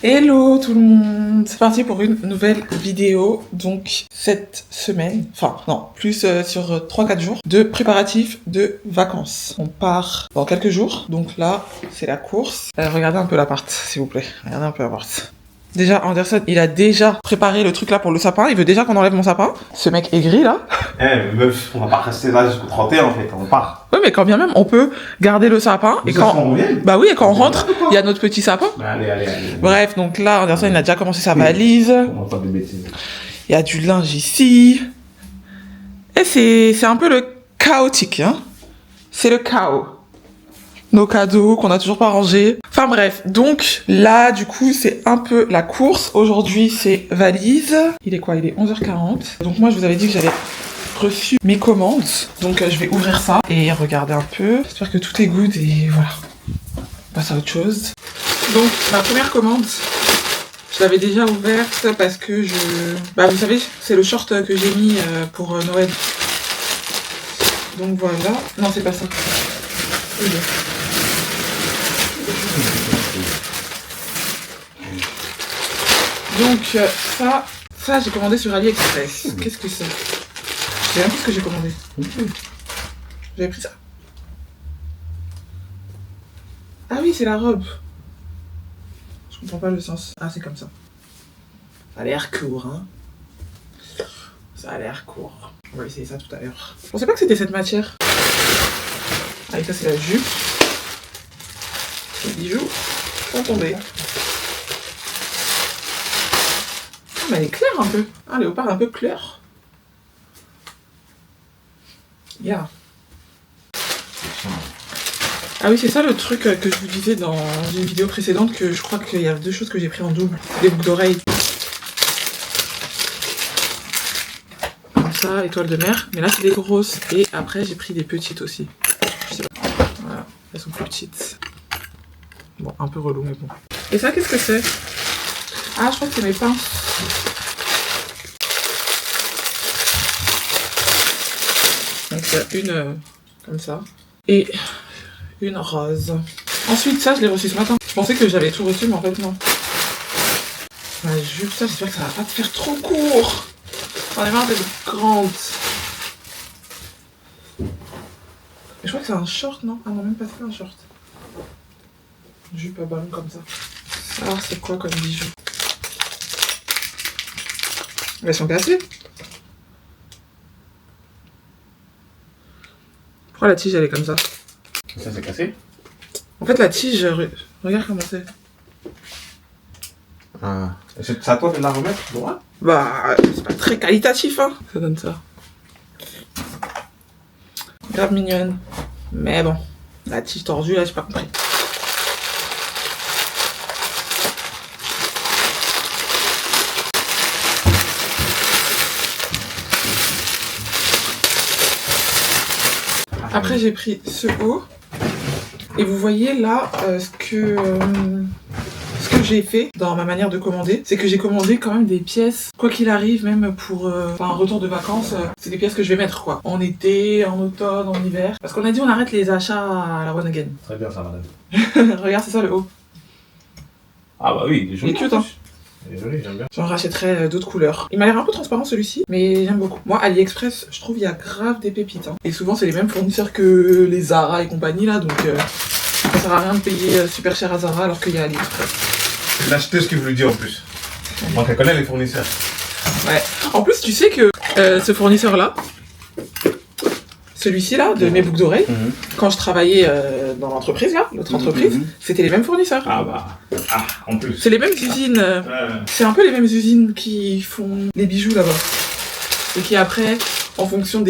Hello tout le monde, c'est parti pour une nouvelle vidéo, donc cette semaine, enfin non, plus sur 3-4 jours, de préparatifs de vacances. On part dans quelques jours, donc là c'est la course. Regardez un peu l'appart s'il vous plaît, regardez un peu l'appart. Déjà Anderson, il a déjà préparé le truc là pour le sapin, il veut déjà qu'on enlève mon sapin. Ce mec aigri là. Eh meuf, on va pas rester là jusqu'au 31 en fait, on part. Ouais mais quand bien même, on peut garder le sapin Mais et ça, quand... on revient. Bah oui, et quand on rentre, il y a notre petit sapin. Allez. Bref, donc là Anderson il a déjà commencé sa valise. On va pas de bêtises. Il y a du linge ici. Et c'est un peu le chaotique, hein. C'est le chaos. Nos cadeaux qu'on a toujours pas rangés. Enfin bref, donc là du coup c'est un peu la course. Aujourd'hui c'est valise. Il est quoi? Il est 11h40. Donc moi je vous avais dit que j'avais reçu mes commandes. Donc je vais ouvrir ça et regarder un peu. J'espère que tout est good et voilà. On passe à autre chose. Donc ma première commande, je l'avais déjà ouverte parce que bah vous savez, c'est le short que j'ai mis pour Noël. Donc voilà. Non, c'est pas ça. Oui. Donc ça j'ai commandé sur AliExpress. Qu'est-ce que c'est? Je sais même plus ce que j'ai commandé. J'avais pris ça. Ah oui, c'est la robe. Je comprends pas le sens. Ah, c'est comme ça. Ça a l'air court, hein. Ça a l'air court. On va essayer ça tout à l'heure. Je pensais pas que c'était cette matière. Ah, et ça, c'est la jupe. Les bijoux sont tombés. Ah, mais elle est claire un peu. Ah, léopard un peu clair. Yeah. Ah oui, c'est ça le truc que je vous disais dans une vidéo précédente, que je crois qu'il y a 2 choses que j'ai pris en double. Des boucles d'oreilles. Comme ça, étoile de mer. Mais là, c'est des grosses. Et après, j'ai pris des petites aussi. Je sais pas. Voilà, elles sont plus petites. Bon, un peu relou, mais bon. Et ça, qu'est-ce que c'est? Ah, je crois que c'est mes pinces. Donc, il y a une comme ça. Et une rose. Ensuite, ça, je l'ai reçu ce matin. Je pensais que j'avais tout reçu, mais en fait, non. Ma jupe, ça, j'espère que ça va pas te faire trop court. J'en ai marre d'être grande. Et je crois que c'est un short, non? Ah non, même pas, c'est pas un short. Une jupe à ballon comme ça. Alors, c'est quoi comme bijoux? Elles sont cassées. Pourquoi la tige, elle est comme ça? Ça c'est cassé? En fait, la tige, regarde comment c'est. Ah. C'est à toi de la remettre droit? Bah, c'est pas très qualitatif, hein. Ça donne ça. Grave mignonne. Mais bon, la tige tordue, là, j'ai pas compris. Après, j'ai pris ce haut. Et vous voyez là, ce que j'ai fait dans ma manière de commander, c'est que j'ai commandé quand même des pièces, quoi qu'il arrive, même pour un retour de vacances, c'est des pièces que je vais mettre quoi. En été, en automne, en hiver. Parce qu'on a dit on arrête les achats à la one again. Très bien ça madame. Regarde, c'est ça le haut. Ah bah oui, Il est cute, hein. Il est joli, j'aime bien. J'en rachèterai d'autres couleurs. Il m'a l'air un peu transparent celui-ci, mais j'aime beaucoup. Moi, AliExpress, je trouve il y a grave des pépites. Hein. Et souvent, c'est les mêmes fournisseurs que les Zara et compagnie là, donc ça sert à rien de payer super cher à Zara alors qu'il y a AliExpress. C'est l'acheteuse qui vous le dit en plus. Moi, elle connaît les fournisseurs. Ouais. En plus, tu sais que ce fournisseur-là, celui-ci là, de mes boucles d'oreilles, quand je travaillais dans l'entreprise là, l'autre entreprise, c'était les mêmes fournisseurs. Ah bah, en plus. C'est les mêmes usines. C'est un peu les mêmes usines qui font les bijoux là-bas. Et qui après, en fonction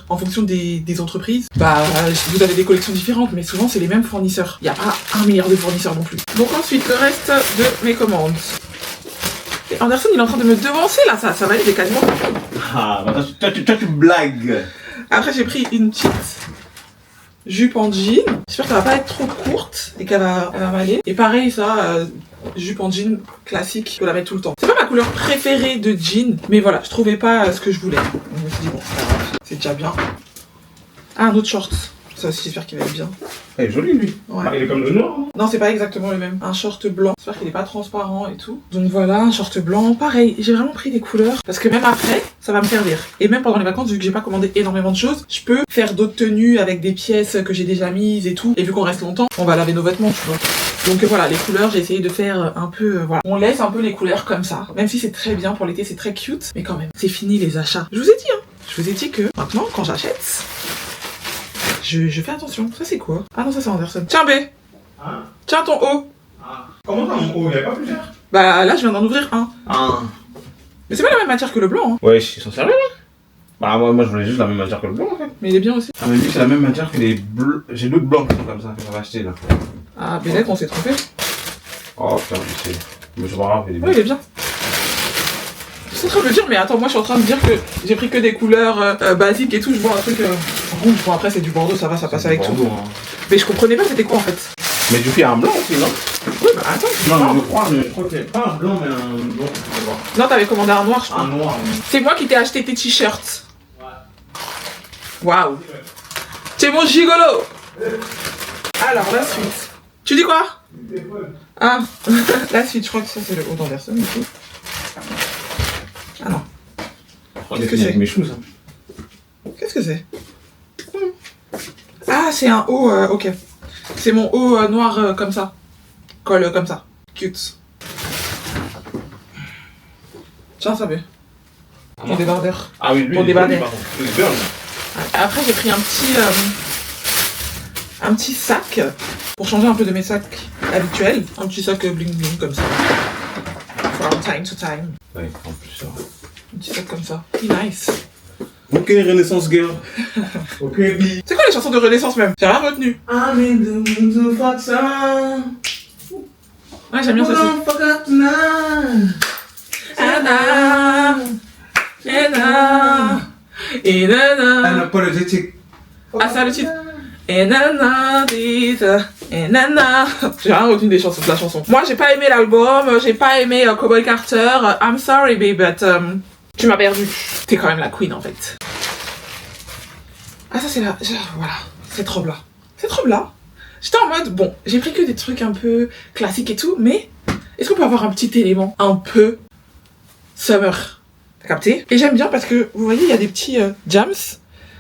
en fonction des entreprises, bah vous avez des collections différentes, mais souvent c'est les mêmes fournisseurs. Il n'y a pas 1 milliard de fournisseurs non plus. Donc ensuite, le reste de mes commandes. Et Anderson, il est en train de me devancer là, ça va aller, il est quasiment. Ah, bah toi tu blagues. Après, j'ai pris une petite jupe en jean. J'espère qu'elle va pas être trop courte et qu'elle va m'aller. Et pareil, ça, jupe en jean classique, je peux la mettre tout le temps. C'est pas ma couleur préférée de jean, mais voilà, je trouvais pas ce que je voulais. Donc, je me suis dit, bon, c'est déjà bien. Ah, un autre short. Ça aussi, j'espère qu'il va être bien. Il est joli lui. Ouais. Ah, il est comme le noir. Non, Non, c'est pas exactement le même. Un short blanc. J'espère qu'il est pas transparent et tout. Donc voilà, un short blanc. Pareil, j'ai vraiment pris des couleurs. Parce que même après, ça va me servir. Et même pendant les vacances, vu que j'ai pas commandé énormément de choses, je peux faire d'autres tenues avec des pièces que j'ai déjà mises et tout. Et vu qu'on reste longtemps, on va laver nos vêtements, tu vois. Donc voilà, les couleurs, j'ai essayé de faire un peu... voilà. On laisse un peu les couleurs comme ça. Même si c'est très bien pour l'été, c'est très cute. Mais quand même, c'est fini les achats. Je vous ai dit, hein. Je vous ai dit que maintenant, quand j'achète... Je fais attention. Ça, c'est quoi? Ah non, ça, c'est Anderson. Tiens, B. Hein? Tiens, ton haut. Ah. Comment ça, mon haut? Il est pas plus cher? Bah là, je viens d'en ouvrir un. Ah. Mais c'est pas la même matière que le blanc, hein. Ouais, ils sont sérieux là? Bah, moi, je voulais juste la même matière que le blanc en fait. Mais il est bien aussi. Ah, mais lui, c'est la même matière que les bleus. J'ai d'autres blancs qui sont comme ça que j'avais acheté là. Ah, Bennett, on s'est trompé. Oh putain, je sais. Mais c'est pas grave, il est bien. Ouais, il est bien. Je suis en train de me dire, mais attends, moi je suis en train de dire que j'ai pris que des couleurs basiques et tout. Je vois un truc rouge. Bon, après, c'est du Bordeaux, ça va, ça passe avec tout. Hein. Mais je comprenais pas c'était quoi en fait. Mais du coup, il y a un blanc aussi, non? Oui, bah attends. Non, je crois qu'il y a pas un blanc, mais un blanc. Non, t'avais commandé un noir, je crois. Un noir. C'est moi qui t'ai acheté tes t-shirts. Ouais. Waouh. C'est mon gigolo. Alors, la suite. Tu dis quoi? Ah, la suite, je crois que ça c'est le haut d'Anderson du coup. Ah non. Qu'est-ce que c'est avec mes choux ça? Qu'est-ce que c'est? Ah, c'est un haut, ok. C'est mon haut noir comme ça. Colle comme ça. Cute. Tiens, ça veut. Ton débardeur. Ah oui, lui, Ton il est joli, débardeur. par contre. Il est bien. Après, j'ai pris un petit sac pour changer un peu de mes sacs habituels. Un petit sac bling bling comme ça. From time to time. Ouais, en plus ça. Un petit sac comme ça. Nice. Ok, Renaissance Girl. Ok, B. C'est quoi les chansons de Renaissance même? J'ai rien retenu. I'm in the mood to fuck some. Ouais, j'aime bien ça aussi. Fuck up tonight. Anna, Anna, et nana. Unapologetic. Ah, ça le titre. Et nana, et nana. J'ai rien retenu des chansons de la chanson. Moi, j'ai pas aimé l'album, j'ai pas aimé Cowboy Carter. I'm sorry, babe, but tu m'as perdu. T'es quand même la queen en fait. Ah, ça c'est la. Voilà, cette robe là. Cette robe là. J'étais en mode, bon, j'ai pris que des trucs un peu classiques et tout, mais est-ce qu'on peut avoir un petit élément un peu summer? T'as capté? Et j'aime bien parce que, vous voyez, il y a des petits jams.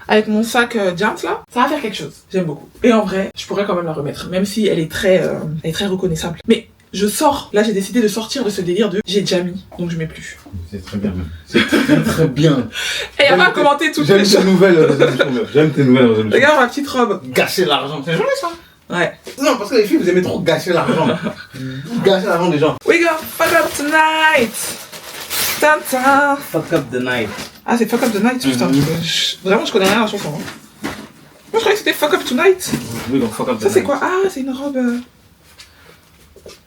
Avec mon sac jams là, ça va faire quelque chose. J'aime beaucoup. Et en vrai, je pourrais quand même la remettre, même si elle est très reconnaissable. Mais je sors, là j'ai décidé de sortir de ce délire de j'ai déjà mis, donc je mets plus. C'est très bien même. C'est très très bien. Et y'a pas à commenter toutes les J'aime tes choses. nouvelles résolutions. J'aime tes nouvelles résolutions. Regarde ma petite robe. Gâcher l'argent, c'est joli ça. Ouais. Non, parce que les filles, vous aimez trop gâcher l'argent. Gâcher l'argent des gens. We go fuck up tonight. Tanta. Fuck up the night. Ah, c'est fuck up the night, putain. Vraiment, je connais rien à la chanson. Hein. Moi, je croyais que c'était fuck up tonight. Oui, donc fuck up the Ça, night. c'est quoi? Ah, c'est une robe.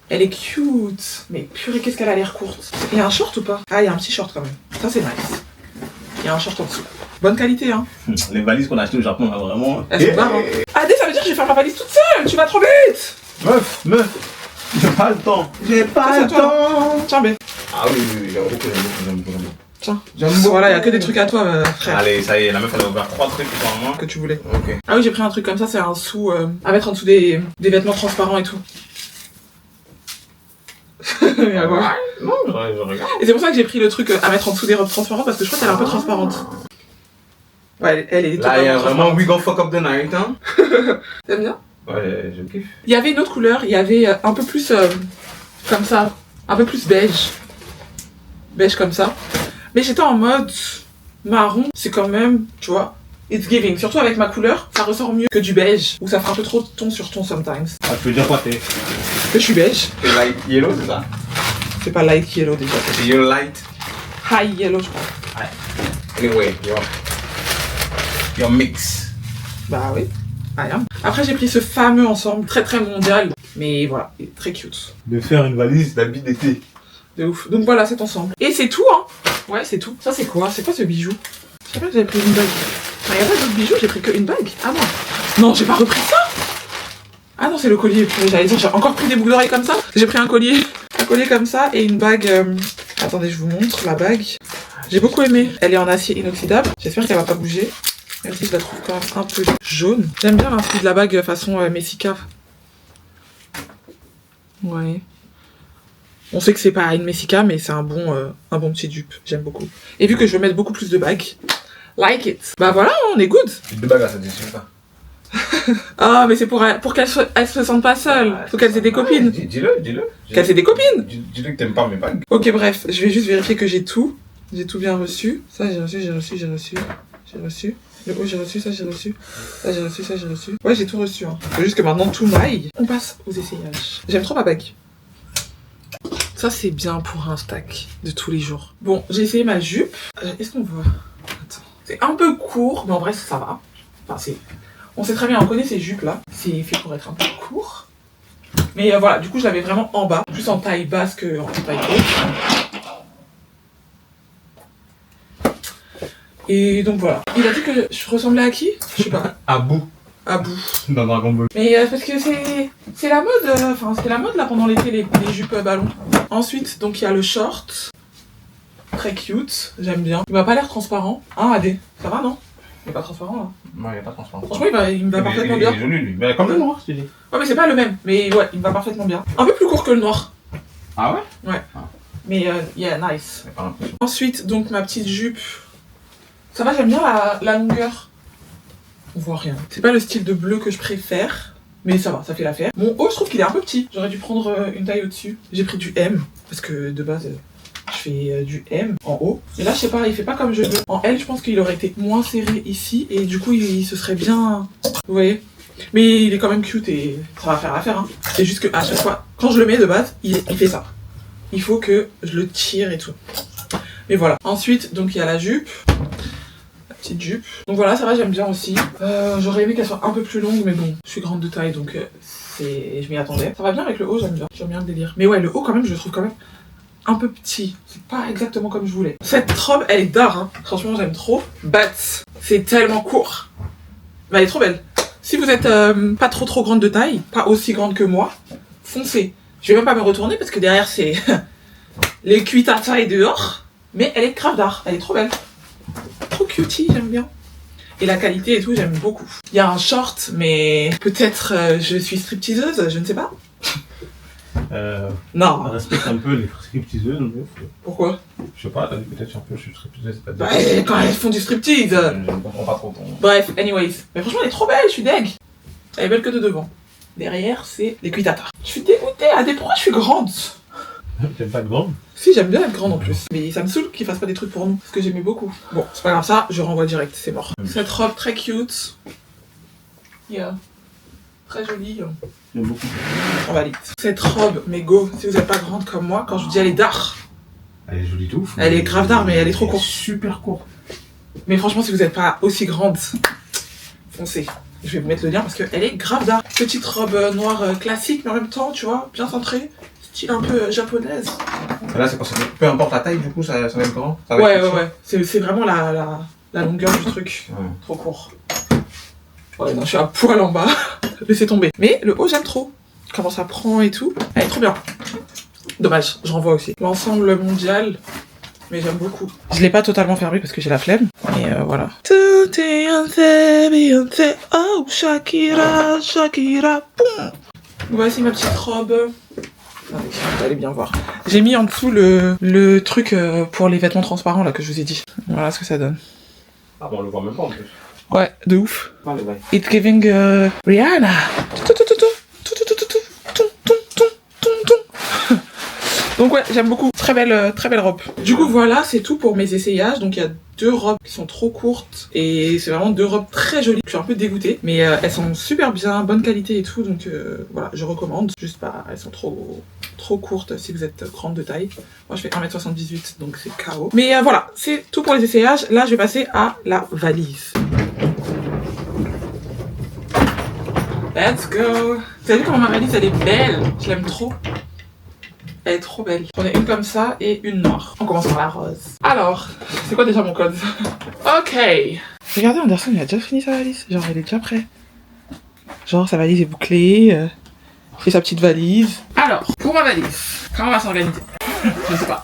Elle est cute. Mais purée, qu'est-ce qu'elle a l'air courte. Il y a un short ou pas? Ah, il y a un petit short quand même. Ça, c'est nice. Il y a un short en dessous. Bonne qualité, hein. Les valises qu'on a achetées au Japon, là, vraiment. Elles sont marrantes. Ah, ça veut dire que je vais faire ma valise toute seule. Tu vas trop vite. Meuf. J'ai pas le temps. J'ai Ça, pas c'est le toi. temps. Tiens, B. Ah oui, j'aime beaucoup, j'aime beaucoup. Tiens. J'aime beaucoup. Voilà, il y a que des trucs à toi, frère. Allez, ça y est, la meuf elle a ouvert 3 trucs pour moi. Que tu voulais. Ok. Ah oui, j'ai pris un truc comme ça, c'est un sou à mettre en dessous des vêtements transparents et tout. Et à voir. Non, je regarde. Et c'est pour ça que j'ai pris le truc à mettre en dessous des robes transparentes parce que je crois qu'elle est un peu transparente. Ouais, elle est Là, il y a totalement vraiment We Go Fuck Up the Night, hein. T'aimes bien? Ouais, je kiffe. Il y avait une autre couleur, il y avait un peu plus comme ça, un peu plus beige. Beige comme ça. Mais j'étais en mode marron, c'est quand même, tu vois, it's giving. Surtout avec ma couleur, ça ressort mieux que du beige, où ça fait un peu trop ton sur ton sometimes. Ah, tu veux dire quoi, t'es Que je suis beige. light yellow, c'est ça? C'est pas light yellow déjà. C'est yellow light. High yellow, je crois. Ouais. Anyway, your mix. Bah oui. Ah, yeah. Après, j'ai pris ce fameux ensemble, très très mondial. Mais voilà, il est très cute. De faire une valise d'habits d'été. De ouf. Donc voilà cet ensemble. Et c'est tout, hein. Ouais, c'est tout. Ça, c'est quoi? C'est quoi ce bijou? Je sais pas que j'avais pris une bague. Ah, y a pas d'autres bijoux, j'ai pris qu'une bague. Ah non. Non, j'ai pas repris ça. Ah non, c'est le collier. J'allais dire, j'ai encore pris des boucles d'oreilles comme ça. J'ai pris un collier comme ça et une bague. Attendez, je vous montre la bague. J'ai beaucoup aimé. Elle est en acier inoxydable. J'espère qu'elle va pas bouger. Même si je la trouve quand même un peu jaune. J'aime bien l'inspi de la bague façon Messica. Ouais. On sait que c'est pas une Messica, mais c'est un bon petit dupe. J'aime beaucoup. Et vu que je veux mettre beaucoup plus de bagues, like it. Bah voilà, on est good. Les deux bagues là, ça dit pas. Ah, mais c'est pour qu'elle se sente pas seule. Faut qu'elle ait des copines. Dis-le. Qu'elle ait des copines. Dis-le que t'aimes pas mes bagues. Ok, bref, je vais juste vérifier que j'ai tout. J'ai tout bien reçu. Ça, j'ai reçu. Le haut, j'ai reçu, ça, j'ai reçu. Ça, j'ai reçu. Ouais, j'ai tout reçu. Hein. Faut juste que maintenant, tout m'aille. On passe aux essayages. J'aime trop ma bague. Ça, c'est bien pour un stack de tous les jours. Bon, j'ai essayé ma jupe. Est-ce qu'on voit? Attends. C'est un peu court, mais en vrai, ça va. Enfin, c'est... On sait très bien, on connaît ces jupes-là. C'est fait pour être un peu court. Mais voilà, du coup, je l'avais vraiment en bas. Plus en taille basse qu'en taille haute. Et donc voilà. Il a dit que je ressemblais à qui? Je sais pas. À bout. À bout. Dans Dragon Ball. Mais parce que c'est la mode. Enfin, c'était la mode là pendant l'été, les jupes ballons. Ensuite, donc il y a le short. Très cute. J'aime bien. Il m'a pas l'air transparent. Hein, Adé? Ça va, non? Il est pas transparent là. Non, il est pas transparent. Franchement, il me va parfaitement bien. Il est joli lui. Mais comme le noir, je te dis. Ouais, mais c'est pas le même. Mais ouais, il me va parfaitement bien. Un peu plus court que le noir. Ah ouais? Ouais. Ah. Mais yeah, nice. J'ai pas l'impression. Ensuite, donc ma petite jupe. Ça va, j'aime bien la longueur. On voit rien. C'est pas le style de bleu que je préfère. Mais ça va, ça fait l'affaire. Mon haut, je trouve qu'il est un peu petit. J'aurais dû prendre une taille au-dessus. J'ai pris du M. Parce que de base, je fais du M en haut. Mais là, je sais pas, il fait pas comme je veux. En L, je pense qu'il aurait été moins serré ici. Et du coup, il se serait bien... Vous voyez? Mais il est quand même cute et ça va faire l'affaire. Hein. C'est juste qu'à chaque fois, quand je le mets de base, il fait ça. Il faut que je le tire et tout. Mais voilà. Ensuite, donc il y a la jupe. La petite jupe. Donc voilà, ça va, j'aime bien aussi. J'aurais aimé qu'elle soit un peu plus longue, mais bon, je suis grande de taille, donc je m'y attendais. Ça va bien avec le haut, j'aime bien. J'aime bien le délire. Mais ouais, le haut, quand même, je le trouve quand même un peu petit. C'est pas exactement comme je voulais. Cette robe, elle est d'art, hein. Franchement, j'aime trop. But, c'est tellement court. Mais elle est trop belle. Si vous êtes pas trop grande de taille, pas aussi grande que moi, foncez. Je vais même pas me retourner parce que derrière, c'est les cuitatas et dehors. Mais elle est grave d'art. Elle est trop belle. Trop cutie, j'aime bien. Et la qualité et tout, j'aime beaucoup. Il y a un short, mais peut-être je suis stripteaseuse, je ne sais pas. Non. On respecte un peu les stripteaseuses. Pourquoi? Je sais pas, t'as dit peut-être un peu, je suis stripteaseuse. Bah, quand elles font du striptease. Je ne comprends pas trop ton... Bref, anyways. Mais franchement, elle est trop belle, je suis deg. Elle est belle que de devant. Derrière, c'est les cuitatas. Je suis dégoûtée. À des pourquoi je suis grande? T'aimes pas de grande? Si, j'aime bien être grande en plus. Mais ça me saoule qu'ils fassent pas des trucs pour nous. Parce que j'aimais beaucoup. Bon, c'est pas grave, ça, je renvoie direct, c'est mort. Cette robe très cute. Yeah. Très jolie. J'aime beaucoup. On valide. Cette robe, mais go, si vous êtes pas grande comme moi, quand je vous dis elle est d'art. Elle est jolie de ouf. Elle est grave d'art, mais elle est trop courte. Super courte. Mais franchement, si vous êtes pas aussi grande, foncez. Je vais vous mettre le lien parce qu'elle est grave d'art. Petite robe noire classique, mais en même temps, tu vois, bien centrée. Style un peu japonaise. Et là, c'est parce que peu importe la taille, du coup, ça va être grand. Ça va Ouais, être ouais, petit. ouais. C'est vraiment la longueur du truc. Ouais. Trop court. Ouais, non, je suis à poil en bas. Laissez tomber. Mais le haut, j'aime trop. Comment ça prend et tout. Elle est trop bien. Dommage, je renvoie aussi. L'ensemble mondial, mais j'aime beaucoup. Je l'ai pas totalement fermé parce que j'ai la flemme. Mais voilà. Tout est Beyoncé, oh Shakira, Shakira, boum. Voici ma petite robe. Attendez, vous allez bien voir. J'ai mis en dessous le truc pour les vêtements transparents là que je vous ai dit. Voilà ce que ça donne. Ah bon, on le voit même pas en plus. Ouais, de ouf. Allez, bye. It's giving Rihanna. Donc ouais, j'aime beaucoup. Très belle robe. Du coup voilà, c'est tout pour mes essayages. Donc il y a 2 robes qui sont trop courtes et c'est vraiment 2 robes très jolies. Je suis un peu dégoûtée, mais elles sont super bien, bonne qualité et tout. Donc voilà, je recommande. Juste pas, elles sont trop courtes si vous êtes grande de taille. Moi je fais 1m78 donc c'est KO. Mais voilà, c'est tout pour les essayages. Là je vais passer à la valise. Let's go. Vous avez vu comment ma valise elle est belle? Je l'aime trop. Elle est trop belle. J'en ai une comme ça et une noire. On commence par la rose. Alors, c'est quoi déjà mon code? Ok. Regardez, Anderson, il a déjà fini sa valise. Genre, il est déjà prêt. Genre, sa valise est bouclée. Il fait sa petite valise. Alors, pour ma valise, comment on va s'organiser? Je ne sais pas.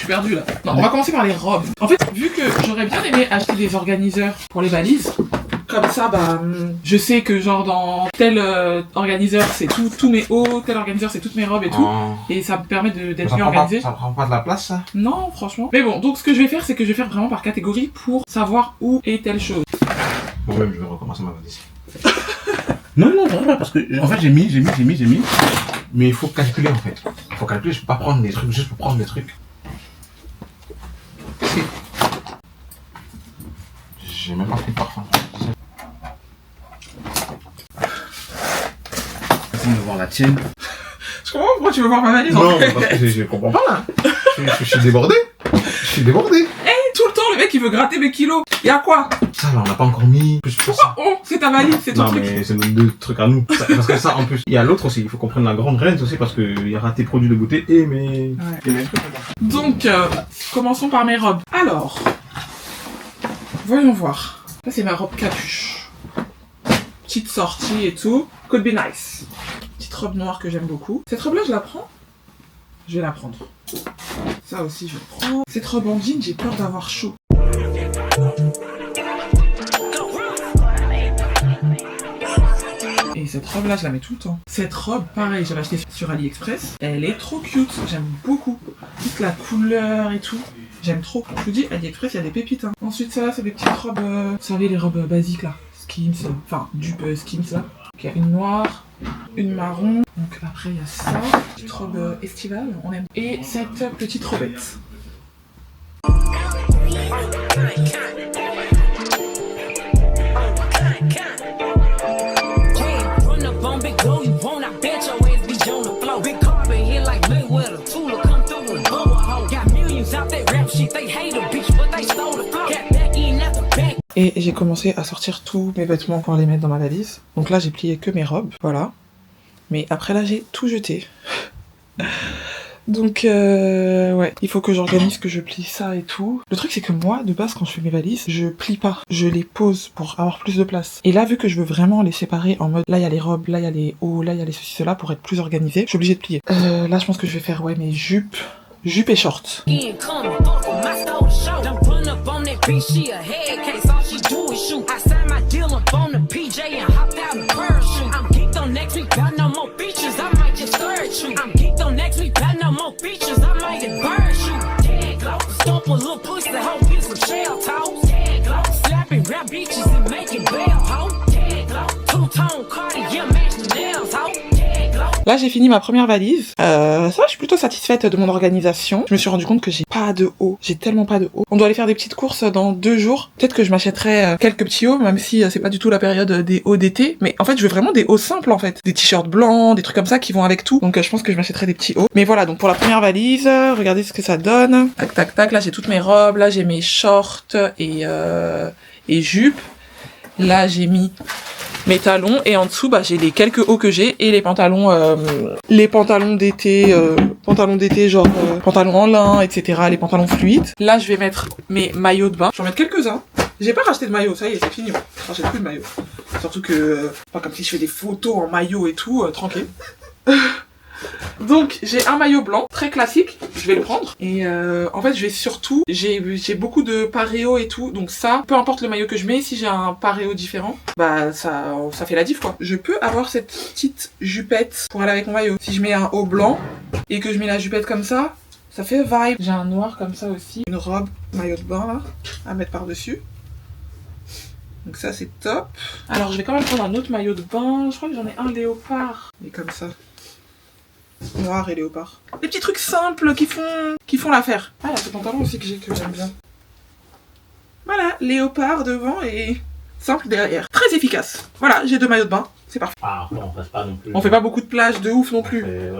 suis perdue là. Non, on va commencer par les robes. En fait, vu que j'aurais bien aimé acheter des organiseurs pour les valises, comme ça, bah, je sais que genre dans tel organiseur c'est tous mes hauts, tel organiseur c'est toutes mes robes et tout. Et ça me permet d'être mieux organisé. Ça prend pas de la place ça? Non, franchement. Mais bon, donc ce que je vais faire, c'est que je vais faire vraiment par catégorie pour savoir où est telle chose. Moi-même, je vais recommencer ma valise. Non, parce que en fait j'ai mis. Mais il faut calculer en fait. Il faut calculer, je peux pas prendre des trucs juste pour prendre des trucs. J'ai même pas pris de parfum. Essaye de voir la tienne. Je comprends pourquoi tu veux voir ma valise en Non, fait. parce que je comprends pas là. Je suis débordé. Tout le temps, le mec il veut gratter mes kilos. Y'a quoi? Ça là, on n'a pas encore mis. Pourquoi? Oh, c'est ta valise, c'est ton Non, truc. mais c'est nos deux trucs à nous. Parce que ça, en plus, il y a l'autre aussi. Il faut qu'on prenne la grande range aussi parce qu'il y aura tes produits de beauté et mes. Ouais. Et mes trucs. Donc, commençons par mes robes. Alors, voyons voir. Ça, c'est ma robe capuche. Petite sortie et tout. Could be nice. Petite robe noire que j'aime beaucoup. Cette robe-là, je la prends? Je vais la prendre. Ça aussi, je le prends. Cette robe en jean, j'ai peur d'avoir chaud. Et cette robe là je la mets tout le temps. Cette robe pareil j'avais acheté sur AliExpress. Elle est trop cute, j'aime beaucoup. Toute la couleur et tout. J'aime trop. Je vous dis AliExpress il y a des pépites hein. Ensuite ça là c'est des petites robes, vous savez les robes basiques là. Skims, enfin dupe Skims là. Ok, une noire, une marron. Donc après il y a ça. Petite robe estivale, on aime. Et cette petite robette. Et j'ai commencé à sortir tous mes vêtements pour les mettre dans ma valise. Donc là j'ai plié que mes robes, voilà. Mais après là j'ai tout jeté. Donc ouais, il faut que j'organise, que je plie ça et tout. Le truc c'est que moi, de base, quand je fais mes valises, je plie pas. Je les pose pour avoir plus de place. Et là, vu que je veux vraiment les séparer en mode, là il y a les robes, là il y a les hauts, là il y a les ceci, cela, pour être plus organisé, je suis obligée de plier. Là je pense que je vais faire, ouais, mes jupes et shorts. Là j'ai fini ma première valise, ça je suis plutôt satisfaite de mon organisation. Je me suis rendu compte que j'ai pas de haut, j'ai tellement pas de haut. On doit aller faire des petites courses dans 2 jours. Peut-être que je m'achèterai quelques petits hauts, même si c'est pas du tout la période des hauts d'été. Mais en fait je veux vraiment des hauts simples en fait. Des t-shirts blancs, des trucs comme ça qui vont avec tout. Donc je pense que je m'achèterai des petits hauts. Mais voilà, donc pour la première valise, regardez ce que ça donne. Tac tac tac, là j'ai toutes mes robes, là j'ai mes shorts et jupes. Là j'ai mis mes talons et en dessous bah j'ai les quelques hauts que j'ai et les pantalons d'été genre pantalons en lin etc, les pantalons fluides. Là je vais mettre mes maillots de bain, je vais en mettre quelques-uns. J'ai pas racheté de maillot, ça y est c'est fini, je rachète plus de maillot, surtout que pas comme si je fais des photos en maillot et tout, tranquille. Donc j'ai un maillot blanc très classique, je vais le prendre et en fait je vais surtout, j'ai beaucoup de paréo et tout, donc ça, peu importe le maillot que je mets, si j'ai un paréo différent, bah ça fait la diff quoi. Je peux avoir cette petite jupette pour aller avec mon maillot. Si je mets un haut blanc et que je mets la jupette comme ça fait vibe. J'ai un noir comme ça aussi, une robe maillot de bain là à mettre par dessus. Donc ça c'est top. Alors je vais quand même prendre un autre maillot de bain, je crois que j'en ai un léopard, mais comme ça. Noir et léopard. Des petits trucs simples qui font l'affaire. Ah, il y a ce pantalon aussi que j'aime bien. Voilà, léopard devant et simple derrière. Très efficace. Voilà, j'ai 2 maillots de bain, c'est parfait. Ah, on fasse pas non plus. On fait pas beaucoup de plage de ouf non plus. Ouais.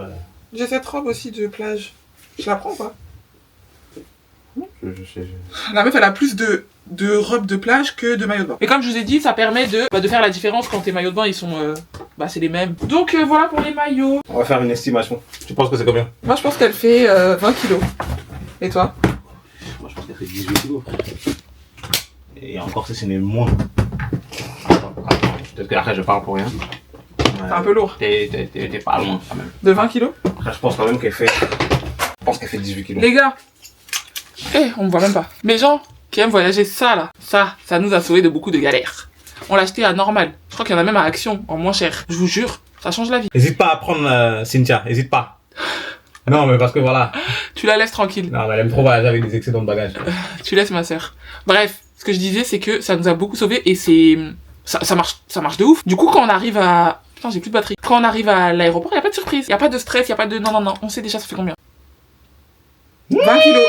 J'ai cette robe aussi de plage. Je la prends ou pas? Je sais. La meuf elle a plus de robes de plage que de maillots de bain. Et comme je vous ai dit, ça permet de faire la différence quand tes maillots de bain ils sont c'est les mêmes. Donc voilà pour les maillots. On va faire une estimation. Tu penses que c'est combien? Moi je pense qu'elle fait 20 kilos. Et toi? Moi je pense qu'elle fait 18 kilos. Et encore si ce n'est moins. Attends. Peut-être qu'après je parle pour rien. C'est un peu lourd. T'es pas loin quand même. De 20 kilos? Après je pense quand même qu'elle fait... Je pense qu'elle fait 18 kilos. Les gars, On me voit même pas. Mais les gens qui aiment voyager, ça nous a sauvé de beaucoup de galères. On l'a acheté à Normal. Je crois qu'il y en a même à Action, en moins cher. Je vous jure, ça change la vie. Hésite pas à prendre Cynthia, hésite pas. Non, mais parce que voilà. Tu la laisses tranquille. Non, mais elle aime trop voyager avec des excédents de bagages. Tu laisses ma sœur. Bref, ce que je disais, c'est que ça nous a beaucoup sauvés et ça marche de ouf. Du coup, quand on arrive à... Putain, j'ai plus de batterie. Quand on arrive à l'aéroport, y a pas de surprise. Y a pas de stress, y a pas de... Non. On sait déjà ça fait combien. 20 kilos.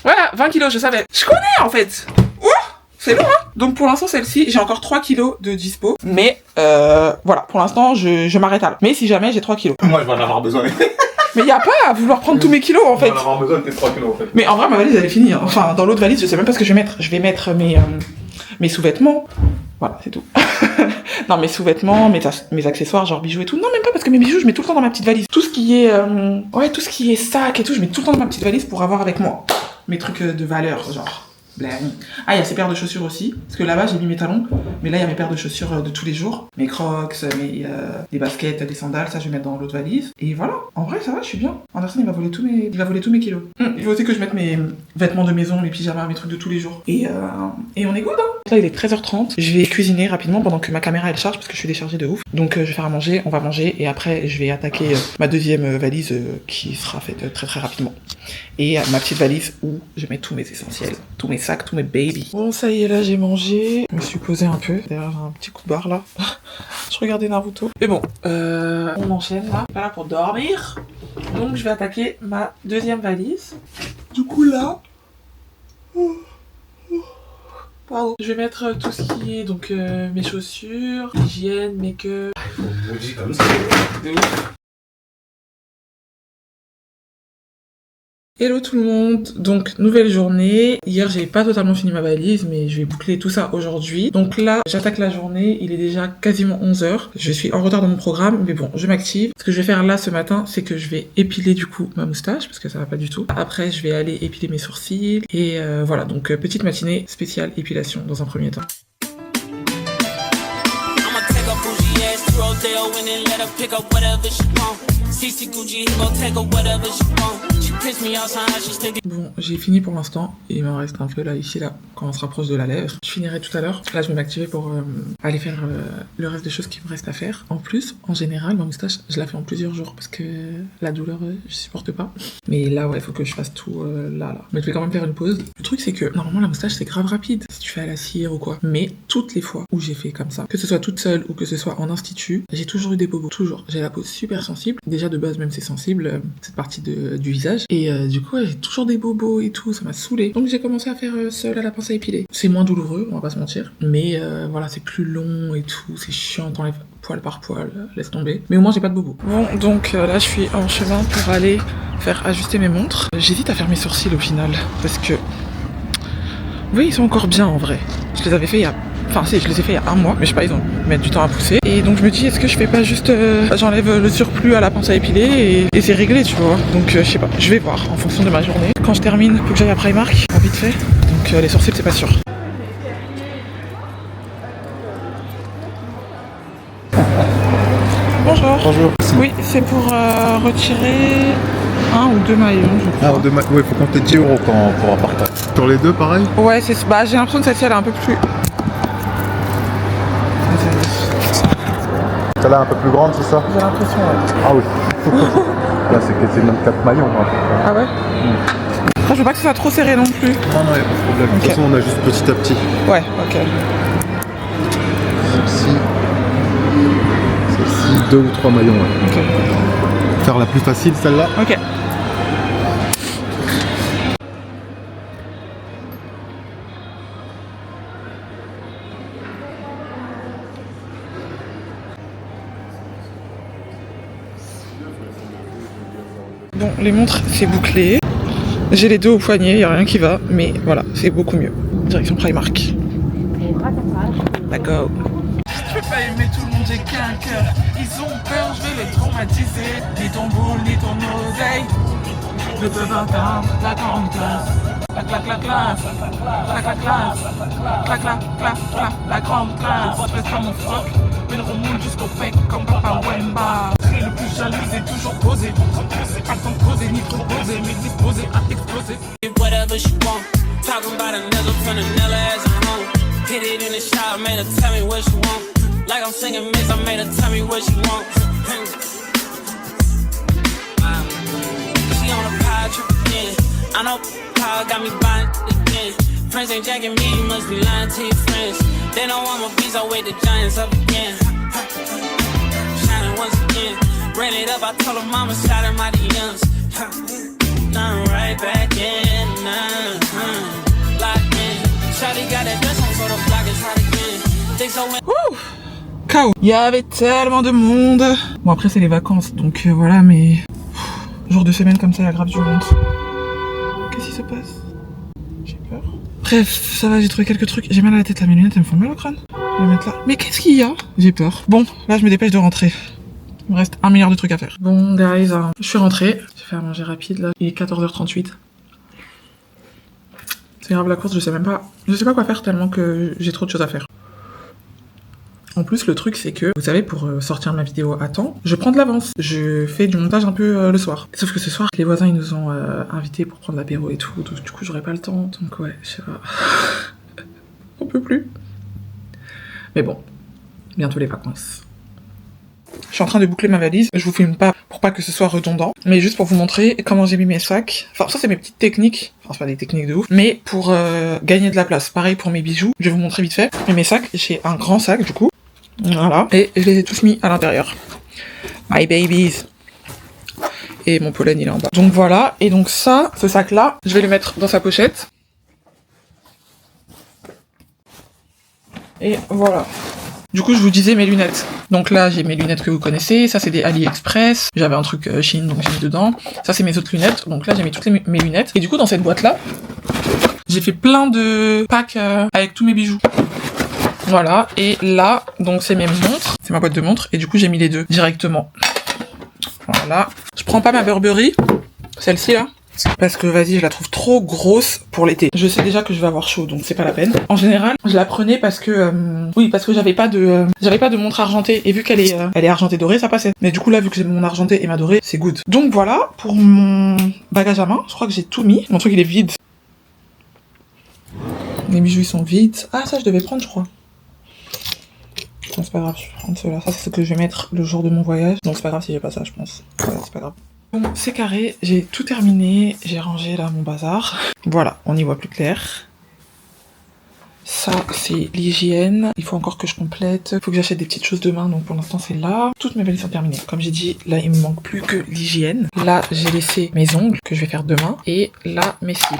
Voilà, 20 kilos, je savais. Je connais, en fait. Ouh, c'est lourd, hein. Donc, pour l'instant, celle-ci, j'ai encore 3 kilos de dispo. Mais, voilà, pour l'instant, je m'arrête là. Mais si jamais j'ai 3 kilos. Moi, je vais en avoir besoin. Mais y a pas à vouloir prendre tous mes kilos, en fait. Je vais en avoir besoin de tes 3 kilos, en fait. Mais en vrai, ma valise, elle est finie. Hein. Enfin, dans l'autre valise, je sais même pas ce que je vais mettre. Je vais mettre mes sous-vêtements. Voilà, c'est tout. Non, mes sous-vêtements, mes accessoires, genre bijoux et tout. Non, même pas, parce que mes bijoux, je mets tout le temps dans ma petite valise. Tout ce qui est... tout ce qui est sac et tout, je mets tout le temps dans ma petite valise pour avoir avec moi. Mes trucs de valeur, genre... Blam. Ah, il y a ces paires de chaussures aussi. Parce que là-bas, j'ai mis mes talons. Mais là, il y a mes paires de chaussures de tous les jours. Mes crocs, des baskets, des sandales. Ça, je vais mettre dans l'autre valise. Et voilà. En vrai, ça va, je suis bien. Anderson, il va voler tous mes kilos. Il faut aussi que je mette mes vêtements de maison, mes pyjamas, mes trucs de tous les jours. Et on est good, hein. Là, il est 13h30. Je vais cuisiner rapidement pendant que ma caméra, elle charge parce que je suis déchargée de ouf. Donc, je vais faire à manger. On va manger. Et après, je vais attaquer ma deuxième valise qui sera faite très très rapidement. Et ma petite valise où je mets tous mes essentiels, tous mes sacs, tous mes baby. Bon, ça y est, là j'ai mangé. Je me suis posée un peu. D'ailleurs, j'ai un petit coup de barre là. Je regardais Naruto. Mais bon, on enchaîne là. Pas là pour dormir. Donc je vais attaquer ma deuxième valise. Du coup là... Pardon. Je vais mettre tout ce qui est donc mes chaussures, hygiène, make-up. Comme ça. De ouf. Hello tout le monde, donc nouvelle journée. Hier j'ai pas totalement fini ma valise mais je vais boucler tout ça aujourd'hui. Donc là j'attaque la journée, il est déjà quasiment 11h. Je suis en retard dans mon programme mais bon je m'active. Ce que je vais faire là ce matin c'est que je vais épiler du coup ma moustache parce que ça va pas du tout. Après je vais aller épiler mes sourcils et voilà donc petite matinée spéciale épilation dans un premier temps. Bon, j'ai fini pour l'instant. Il m'en reste un peu là, ici, là, quand on se rapproche de la lèvre. Je finirai tout à l'heure. Là, je vais m'activer pour aller faire le reste des choses qui me restent à faire. En plus, en général, ma moustache, je la fais en plusieurs jours parce que la douleur, je supporte pas. Mais là, ouais, il faut que je fasse tout là. Mais je vais quand même faire une pause. Le truc, c'est que normalement, la moustache, c'est grave rapide si tu fais à la cire ou quoi. Mais toutes les fois où j'ai fait comme ça, que ce soit toute seule ou que ce soit en institut, j'ai toujours eu des bobos. Toujours. J'ai la peau super sensible. Déjà, de base, même, c'est sensible, cette partie du visage. Et du coup, ouais, j'ai toujours des bobos et tout. Ça m'a saoulée. Donc, j'ai commencé à faire seule à la pince à épiler. C'est moins douloureux, on va pas se mentir. Mais voilà, c'est plus long et tout. C'est chiant, t'enlèves poil par poil. Laisse tomber. Mais au moins, j'ai pas de bobos. Bon, donc là, je suis en chemin pour aller faire ajuster mes montres. J'hésite à faire mes sourcils au final. Parce que... Oui, ils sont encore bien en vrai. Je les avais fait il y a... Enfin si, je les ai fait il y a un mois, mais je sais pas, ils ont mis du temps à pousser. Et donc je me dis, est-ce que je fais pas juste... j'enlève le surplus à la pince à épiler et c'est réglé, tu vois. Donc je sais pas, je vais voir en fonction de ma journée. Quand je termine, faut que j'aille à Primark, vite fait. Donc les sourcils, c'est pas sûr. Bonjour. Bonjour. Oui, c'est pour retirer 1 ou 2 maillons, je crois. Ah, oui, faut compter 10 € pour un partage. Sur les deux, pareil? Ouais, bah, j'ai l'impression que celle-ci, elle est un peu plus... Celle-là un peu plus grande, c'est ça? J'ai l'impression, ouais. Ah oui. Là, c'est même 4 maillons. Hein. Ah ouais Après, je veux pas que ce soit trop serré non plus. Non, non, y a pas de problème. De toute façon, on a juste petit à petit. Ouais, ok. Celle-ci, 2 ou 3 maillons. Ouais. Ok. Faire la plus facile, celle-là. Ok. Bon, les montres, c'est bouclé. J'ai les deux au poignet, il n'y a rien qui va, mais voilà, c'est beaucoup mieux. Direction Primark. D'accord. Je peux pas aimer tout le monde, j'ai qu'un cœur. Ils ont peur, je vais les traumatiser. Ni ton boule, ni ton oseille ne peuvent atteindre la grande classe. La classe, la classe, la classe, la classe, la grande classe. Reste dans mon froc, mais le remonte jusqu'au fake comme Papa Wemba. C'est le plus jalousie toujours posée. C'est pas le temps de poser ni trop poser, mais disposé à exploser. Whatever she want, talking about a nigga from Vanilla as a home. Hit it in the shower, made her tell me what she want. Like I'm singing Miss, I made her tell me what she want. She on a power trip again. I know power got me buying again. Friends ain't jacking me, you must be lying to your friends. They know I'm a beast, I wake the giants up again. Shining once again. Ran it up, I told her mama, shout out my DMs. Now I'm right back in, locked in. Shawty got that dress on, so the block is hot again. Think so when... Chaos. Il y avait tellement de monde. Bon après c'est les vacances, donc voilà, mais... Jour de semaine comme ça, il y a grave du monde. Qu'est-ce qui se passe? J'ai peur. Bref, ça va, j'ai trouvé quelques trucs. J'ai mal à la tête, là, mes lunettes elles me font mal au crâne. Je vais les mettre là. Mais qu'est-ce qu'il y a? J'ai peur. Bon, là je me dépêche de rentrer. Il me reste 1 milliard de trucs à faire. Bon, guys, je suis rentrée. J'ai fait à manger rapide là. Il est 14h38. C'est grave la course, je sais pas quoi faire tellement que j'ai trop de choses à faire. En plus, le truc, c'est que, vous savez, pour sortir ma vidéo à temps, je prends de l'avance. Je fais du montage un peu le soir. Sauf que ce soir, les voisins, ils nous ont invités pour prendre l'apéro et tout. Donc, du coup, j'aurai pas le temps. Donc, ouais, je sais pas. On peut plus. Mais bon, bientôt les vacances. Je suis en train de boucler ma valise. Je vous filme pas pour pas que ce soit redondant, mais juste pour vous montrer comment j'ai mis mes sacs. Enfin, ça, c'est mes petites techniques. Enfin, c'est pas des techniques de ouf, mais pour gagner de la place. Pareil pour mes bijoux. Je vais vous montrer vite fait. Mais mes sacs, j'ai un grand sac, du coup. Voilà, et je les ai tous mis à l'intérieur. My babies. Et mon pollen il est en bas. Donc voilà, et donc ça, ce sac là, je vais le mettre dans sa pochette. Et voilà. Du coup je vous disais mes lunettes. Donc là j'ai mes lunettes que vous connaissez, ça c'est des AliExpress. J'avais un truc Chine donc j'ai mis dedans. Ça c'est mes autres lunettes, donc là j'ai mis toutes mes lunettes. Et du coup dans cette boîte là, j'ai fait plein de packs avec tous mes bijoux. Voilà, et là, donc c'est mes montres, c'est ma boîte de montres, et du coup j'ai mis les deux directement. Voilà. Je prends pas ma Burberry, celle-ci là, parce que vas-y, je la trouve trop grosse pour l'été. Je sais déjà que je vais avoir chaud, donc c'est pas la peine. En général, je la prenais parce que, oui, parce que j'avais pas de montre argentée, et vu qu'elle est argentée dorée, ça passait. Mais du coup là, vu que j'ai mon argenté et ma dorée, c'est good. Donc voilà, pour mon bagage à main, je crois que j'ai tout mis. Mon truc il est vide. Les bijoux ils sont vides. Ah ça je devais prendre je crois. Donc c'est pas grave, je vais prendre ceux-là. Ça c'est ce que je vais mettre le jour de mon voyage. Donc c'est pas grave si j'ai pas ça je pense. Ouais, c'est pas grave. Bon, c'est carré, j'ai tout terminé. J'ai rangé là mon bazar. Voilà, on y voit plus clair. Ça c'est l'hygiène. Il faut encore que je complète. Il faut que j'achète des petites choses demain. Donc pour l'instant c'est là. Toutes mes valises sont terminées. Comme j'ai dit, là il me manque plus que l'hygiène. Là j'ai laissé mes ongles que je vais faire demain. Et là mes cils.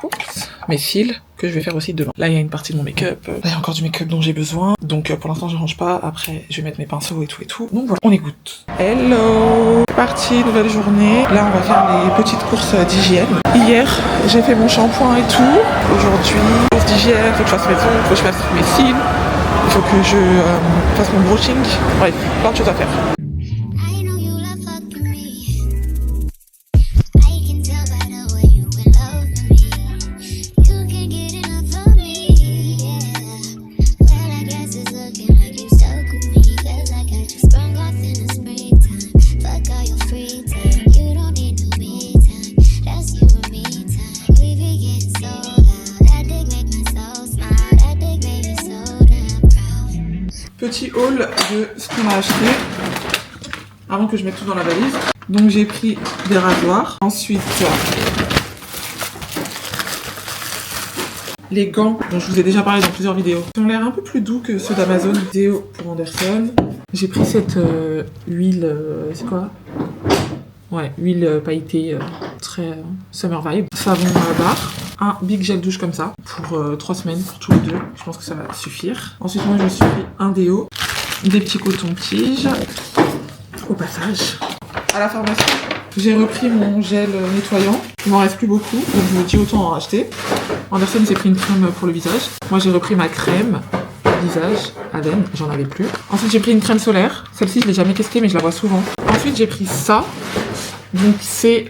Oups. Mes cils que je vais faire aussi demain. Là il y a une partie de mon make-up. Là il y a encore du make-up dont j'ai besoin. Donc pour l'instant je range pas. Après je vais mettre mes pinceaux et tout et tout. Donc voilà, on écoute. Hello. C'est parti, nouvelle journée. Là on va faire les petites courses d'hygiène. Hier j'ai fait mon shampoing et tout. Aujourd'hui, course d'hygiène, faut que je fasse mes ongles, faut que je fasse mes cils. Il faut que je fasse mon brushing. Bref, plein de choses à faire. Petit haul de ce qu'on a acheté avant que je mette tout dans la valise. Donc j'ai pris des rasoirs. Ensuite les gants dont je vous ai déjà parlé dans plusieurs vidéos. Ils ont l'air un peu plus doux que ceux d'Amazon. Déo pour Anderson. J'ai pris cette huile, c'est quoi? Ouais, huile pailletée très summer vibe. Savon barre. Un big gel douche comme ça pour 3 semaines pour tous les deux. Je pense que ça va suffire. Ensuite moi je me suis pris un déo, des petits cotons-tiges. Au passage, à la pharmacie, j'ai repris mon gel nettoyant. Il m'en reste plus beaucoup, donc je me dis autant en racheter. Anderson s'est pris une crème pour le visage. Moi j'ai repris ma crème visage à laine, j'en avais plus. Ensuite j'ai pris une crème solaire. Celle-ci je l'ai jamais testée mais je la vois souvent. Ensuite j'ai pris ça. Donc c'est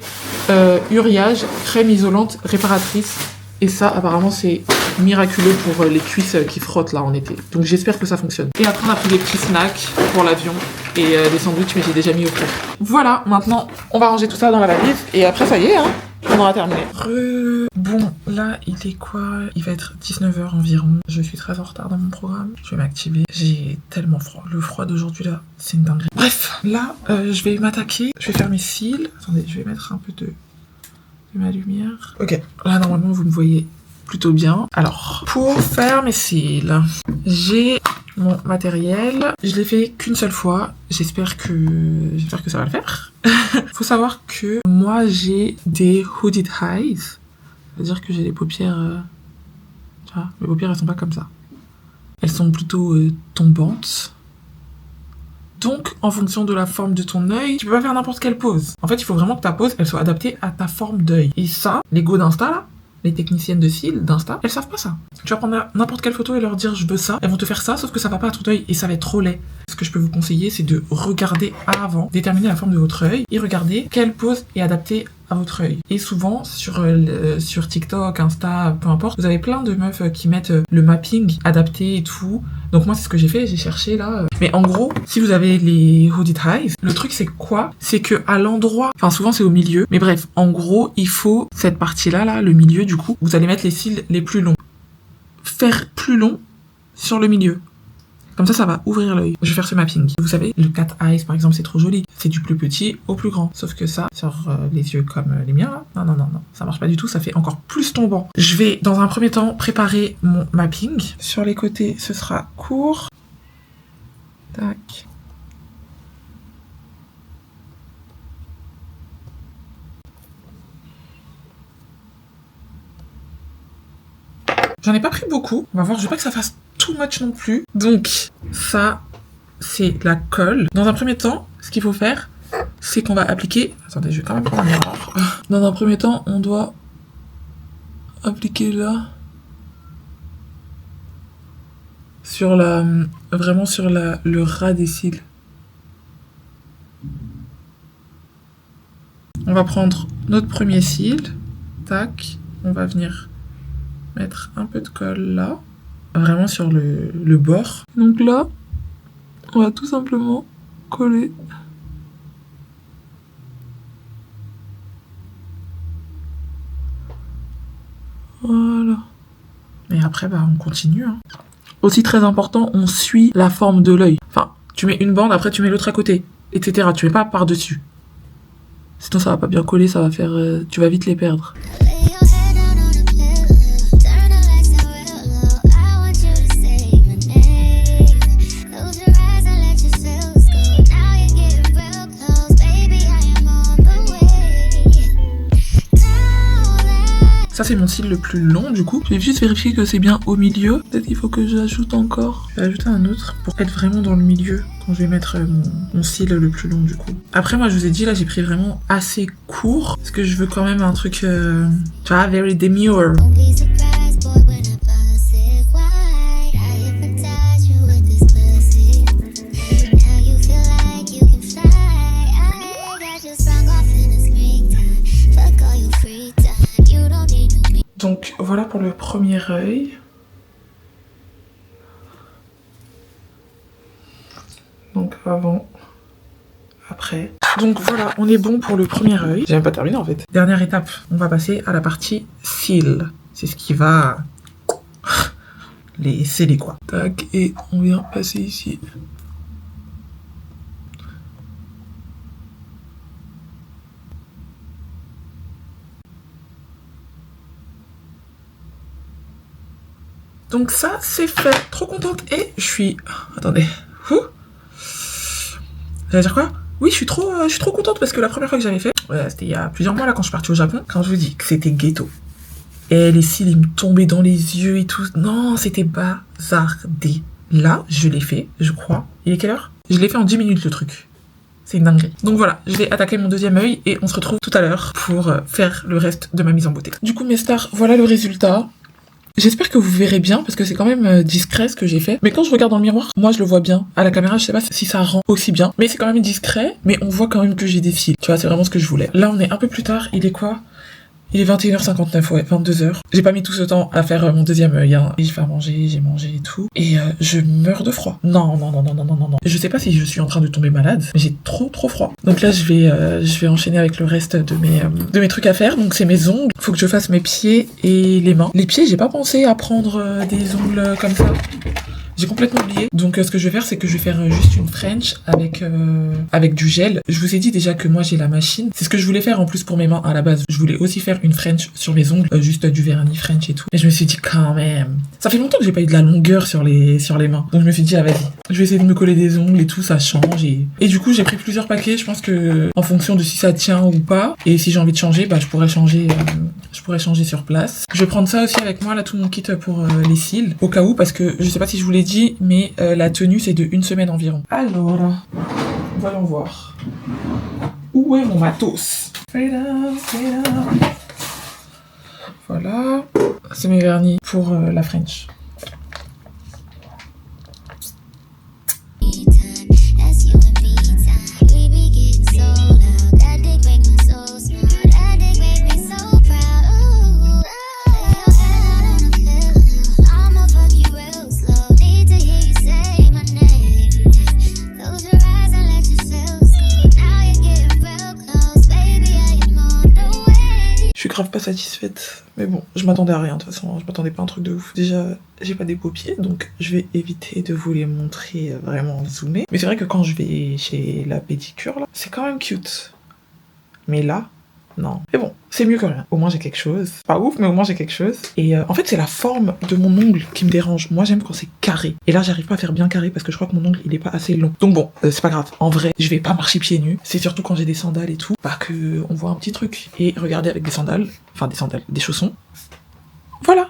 Uriage, crème isolante réparatrice. Et ça apparemment c'est miraculeux pour les cuisses qui frottent là en été. Donc j'espère que ça fonctionne. Et après on a pris des petits snacks pour l'avion et des sandwichs, mais j'ai déjà mis au frais. Voilà, maintenant on va ranger tout ça dans la valise et après ça y est, hein, on aura terminé. Bon, là il est quoi? Il va être 19h environ. Je suis très en retard dans mon programme. Je vais m'activer. J'ai tellement froid. Le froid d'aujourd'hui là, c'est une dinguerie. Bref, là je vais m'attaquer. Je vais faire mes cils. Attendez, je vais mettre un peu de ma lumière. Ok, là normalement vous me voyez plutôt bien. Alors, pour faire mes cils, j'ai mon matériel. Je l'ai fait qu'une seule fois. J'espère que ça va le faire. Faut savoir que moi j'ai des hooded eyes. C'est-à-dire que j'ai les paupières... tu vois, mes paupières elles sont pas comme ça. Elles sont plutôt tombantes. Donc, en fonction de la forme de ton œil, tu peux pas faire n'importe quelle pose. En fait, il faut vraiment que ta pose, elle soit adaptée à ta forme d'œil. Et ça, les go d'Insta, là, les techniciennes de cils d'Insta, elles savent pas ça. Tu vas prendre n'importe quelle photo et leur dire je veux ça, elles vont te faire ça, sauf que ça va pas à ton œil et ça va être trop laid. Ce que je peux vous conseiller, c'est de regarder avant, déterminer la forme de votre œil et regarder quelle pose est adaptée à votre œil. Et souvent, sur TikTok, Insta, peu importe, vous avez plein de meufs qui mettent le mapping adapté et tout. Donc moi, c'est ce que j'ai fait, j'ai cherché là. Mais en gros, si vous avez les hooded eyes, le truc c'est quoi? C'est que à l'endroit, enfin souvent c'est au milieu, mais bref, en gros, il faut cette partie-là, là, le milieu du coup, vous allez mettre les cils les plus longs. Faire plus long sur le milieu. Comme ça va ouvrir l'œil. Je vais faire ce mapping. Vous savez, le cat eyes, par exemple, c'est trop joli. C'est du plus petit au plus grand. Sauf que ça, sur les yeux comme les miens, là, non. Ça marche pas du tout, ça fait encore plus tombant. Je vais, dans un premier temps, préparer mon mapping. Sur les côtés, ce sera court. Tac. J'en ai pas pris beaucoup. On va voir, je veux pas que ça fasse too much non plus. Donc, ça, c'est la colle. Dans un premier temps, ce qu'il faut faire, c'est qu'on va appliquer... Attendez, je vais quand même prendre un miroir. Dans un premier temps, on doit appliquer là. Sur la... Vraiment sur le ras des cils. On va prendre notre premier cil. Tac. On va venir mettre un peu de colle là. Vraiment sur le bord. Donc là, on va tout simplement coller. Voilà. Et après, bah, on continue. Hein. Aussi très important, on suit la forme de l'œil. Enfin, tu mets une bande, après tu mets l'autre à côté, etc. Tu mets pas par-dessus. Sinon ça va pas bien coller, ça va faire... tu vas vite les perdre. Ça c'est mon cil le plus long du coup. Je vais juste vérifier que c'est bien au milieu. Peut-être qu'il faut que j'ajoute encore. Je vais ajouter un autre pour être vraiment dans le milieu quand je vais mettre mon cil le plus long du coup. Après moi je vous ai dit là j'ai pris vraiment assez court. Parce que je veux quand même un truc, tu vois, very demure. Donc voilà pour le premier œil. Donc avant, après. Donc voilà, on est bon pour le premier œil. J'ai même pas terminé en fait. Dernière étape, on va passer à la partie cils. C'est ce qui va les sceller quoi. Tac, et on vient passer ici. Donc ça, c'est fait. Trop contente. Et je suis... Attendez. J'allais dire quoi? Oui, je suis trop contente parce que la première fois que j'avais fait, c'était il y a plusieurs mois là quand je suis partie au Japon. Quand je vous dis que c'était ghetto. Et les cils, ils me tombaient dans les yeux et tout. Non, c'était bazardé. Là, je l'ai fait, je crois. Il est quelle heure? Je l'ai fait en 10 minutes le truc. C'est une dinguerie. Donc voilà, je vais attaquer mon deuxième œil et on se retrouve tout à l'heure pour faire le reste de ma mise en beauté. Du coup, mes stars, voilà le résultat. J'espère que vous verrez bien parce que c'est quand même discret ce que j'ai fait. Mais quand je regarde dans le miroir, moi je le vois bien. À la caméra, je sais pas si ça rend aussi bien. Mais c'est quand même discret, mais on voit quand même que j'ai des cils. Tu vois, c'est vraiment ce que je voulais. Là, on est un peu plus tard. Il est quoi? Il est 21h59, ouais, 22h. J'ai pas mis tout ce temps à faire mon deuxième œil, hein. J'ai fait à manger, j'ai mangé et tout. Et je meurs de froid. Non. Je sais pas si je suis en train de tomber malade, mais j'ai trop froid. Donc là, je vais enchaîner avec le reste de mes trucs à faire. Donc c'est mes ongles. Faut que je fasse mes pieds et les mains. Les pieds, j'ai pas pensé à prendre des ongles comme ça. J'ai complètement oublié. Donc ce que je vais faire, c'est que je vais faire juste une French avec du gel. Je vous ai dit déjà que moi j'ai la machine. C'est ce que je voulais faire en plus pour mes mains à la base. Je voulais aussi faire une French sur mes ongles, juste du vernis French et tout. Et je me suis dit quand même, ça fait longtemps que j'ai pas eu de la longueur sur les mains. Donc je me suis dit ah vas-y, je vais essayer de me coller des ongles et tout, ça change. Et du coup j'ai pris plusieurs paquets. Je pense que en fonction de si ça tient ou pas, et si j'ai envie de changer, bah je pourrais changer sur place. Je vais prendre ça aussi avec moi là, tout mon kit pour les cils, au cas où, parce que je sais pas si je vous l'ai dit, mais la tenue c'est de 1 semaine environ. Alors, voyons voir. Où est mon matos? Voilà, c'est mes vernis pour la French. Grave pas satisfaite, mais bon, je m'attendais à rien de toute façon, je m'attendais pas à un truc de ouf. Déjà, j'ai pas des beaux pieds, donc je vais éviter de vous les montrer vraiment zoomés. Mais c'est vrai que quand je vais chez la pédicure, là, c'est quand même cute. Mais là, non. Mais bon, c'est mieux que rien. Au moins j'ai quelque chose. Pas ouf, mais au moins j'ai quelque chose. Et en fait, c'est la forme de mon ongle qui me dérange. Moi, j'aime quand c'est carré. Et là, j'arrive pas à faire bien carré parce que je crois que mon ongle, il est pas assez long. Donc bon, c'est pas grave. En vrai, je vais pas marcher pieds nus. C'est surtout quand j'ai des sandales et tout, bah que on voit un petit truc. Et regardez avec des sandales, des chaussons. Voilà.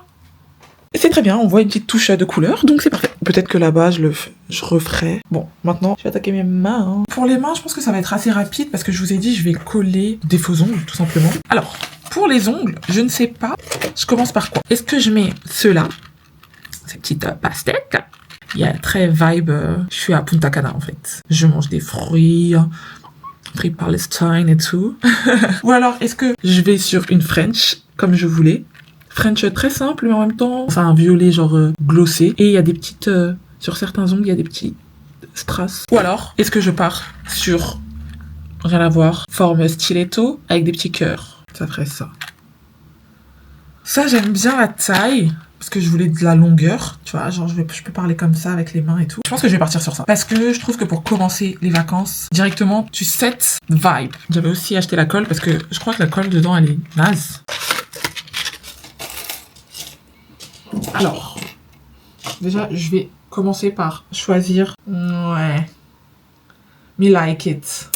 Et c'est très bien, on voit une petite touche de couleur, donc c'est parfait. Peut-être que là-bas, je referai. Bon, maintenant, je vais attaquer mes mains. Pour les mains, je pense que ça va être assez rapide, parce que je vous ai dit, je vais coller des faux ongles, tout simplement. Alors, pour les ongles, je ne sais pas, je commence par quoi? Est-ce que je mets ceux-là, ces petites pastèques? Il y a très vibe, je suis à Punta Cana, en fait. Je mange des fruits Palestine et tout. Ou alors, est-ce que je vais sur une French, comme je voulais? French très simple, mais en même temps, enfin un violet genre glossé. Et il y a des petites, sur certains ongles, il y a des petits strass. Ou alors, est-ce que je pars sur, rien à voir, forme stiletto avec des petits cœurs? Ça ferait ça. Ça, j'aime bien la taille, parce que je voulais de la longueur, tu vois, genre je peux parler comme ça avec les mains et tout. Je pense que je vais partir sur ça. Parce que je trouve que pour commencer les vacances, directement, tu set vibe. J'avais aussi acheté la colle, parce que je crois que la colle dedans, elle est naze. Alors, déjà, je vais commencer par choisir. Ouais. Me like it.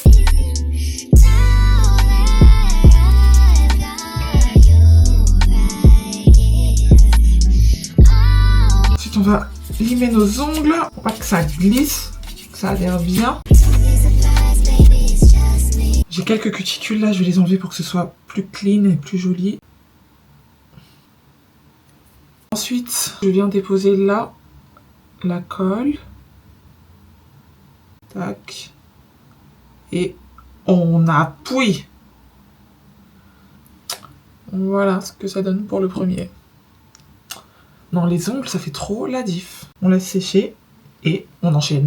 Ensuite, on va limer nos ongles pour pas que ça glisse, que ça adhère bien. J'ai quelques cuticules là, je vais les enlever pour que ce soit plus clean et plus joli. Ensuite, je viens déposer là la colle. Tac. Et on appuie. Voilà ce que ça donne pour le premier. Non, les ongles, ça fait trop la diff. On laisse sécher et on enchaîne.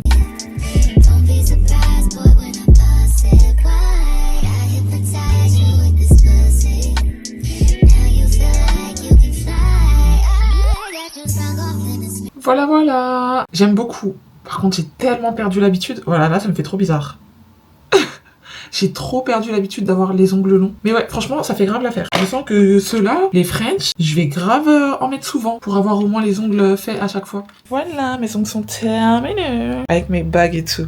Voilà. J'aime beaucoup. Par contre, j'ai tellement perdu l'habitude. Voilà, là, ça me fait trop bizarre. J'ai trop perdu l'habitude d'avoir les ongles longs. Mais ouais, franchement, ça fait grave l'affaire. Je sens que ceux-là, les French, je vais grave en mettre souvent pour avoir au moins les ongles faits à chaque fois. Voilà, mes ongles sont terminés. Avec mes bagues et tout.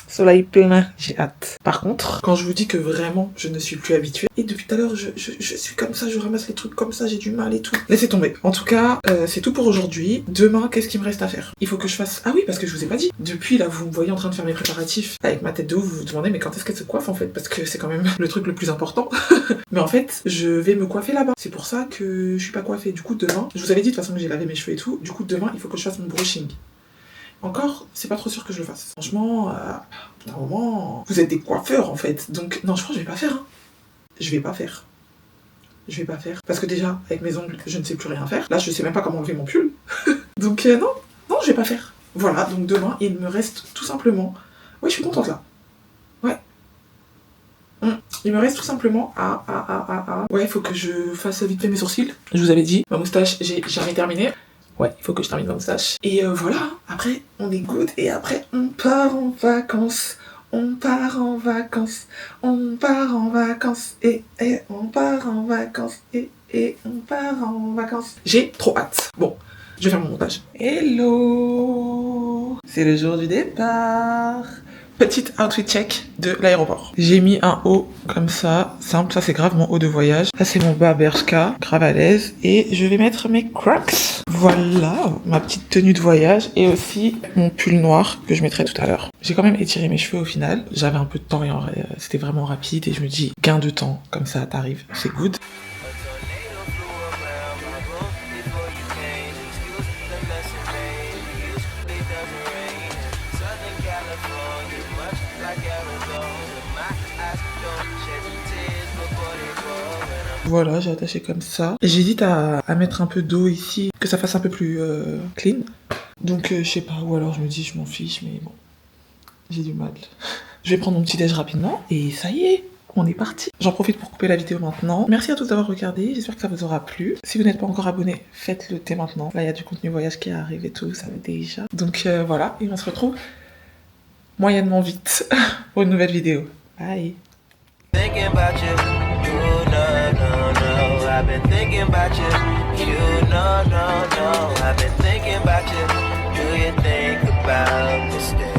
Soleil plein, j'ai hâte. Par contre, quand je vous dis que vraiment je ne suis plus habituée, et depuis tout à l'heure je suis comme ça, je ramasse les trucs comme ça, j'ai du mal et tout. Laissez tomber. En tout cas, c'est tout pour aujourd'hui. Demain, qu'est-ce qu'il me reste à faire? Il faut que je fasse... Ah oui, parce que je vous ai pas dit. Depuis là, vous me voyez en train de faire mes préparatifs avec ma tête de ouf, vous vous demandez mais quand est-ce qu'elle se coiffe en fait? Parce que c'est quand même le truc le plus important. Mais en fait, je vais me coiffer là-bas. C'est pour ça que je suis pas coiffée. Du coup, demain, je vous avais dit de toute façon que j'ai lavé mes cheveux et tout. Du coup, demain, il faut que je fasse mon brushing. Encore, c'est pas trop sûr que je le fasse. Franchement, normalement, vous êtes des coiffeurs en fait. Donc, non, je crois que je vais pas faire. Je vais pas faire. je vais pas faire. Parce que déjà, avec mes ongles, je ne sais plus rien faire. Là, je sais même pas comment enlever mon pull. Donc non, je vais pas faire. Voilà, donc demain, il me reste tout simplement... Ouais, je suis contente là. Ouais. Il me reste tout simplement Ouais, il faut que je fasse vite fait mes sourcils. Je vous avais dit, ma moustache, j'ai jamais terminé. Ouais, il faut que je termine ma moustache. Et voilà, après, on est good. Et après, on part en vacances. On part en vacances. On part en vacances. Et on part en vacances. Et on part en vacances. J'ai trop hâte. Bon, je vais faire mon montage. Hello! C'est le jour du départ. Petite outfit check de l'aéroport. J'ai mis un haut comme ça, simple, ça c'est grave mon haut de voyage. Ça c'est mon bas Bershka, grave à l'aise. Et je vais mettre mes Crocs. Voilà, ma petite tenue de voyage. Et aussi mon pull noir que je mettrai tout à l'heure. J'ai quand même étiré mes cheveux au final. J'avais un peu de temps et c'était vraiment rapide. Et je me dis, gain de temps, comme ça t'arrives, c'est good. Voilà, j'ai attaché comme ça. J'hésite à mettre un peu d'eau ici, que ça fasse un peu plus clean. Donc je sais pas, ou alors je me dis je m'en fiche, mais bon, j'ai du mal. Je vais prendre mon petit déj rapidement et ça y est, on est parti. J'en profite pour couper la vidéo maintenant. Merci à tous d'avoir regardé, j'espère que ça vous aura plu. Si vous n'êtes pas encore abonné, faites-le dès maintenant. Là il y a du contenu voyage qui arrive et tout, ça va déjà. Donc voilà, et on se retrouve moyennement vite pour une nouvelle vidéo. Bye. I've been thinking about you, no, I've been thinking about you. Do you think about me still?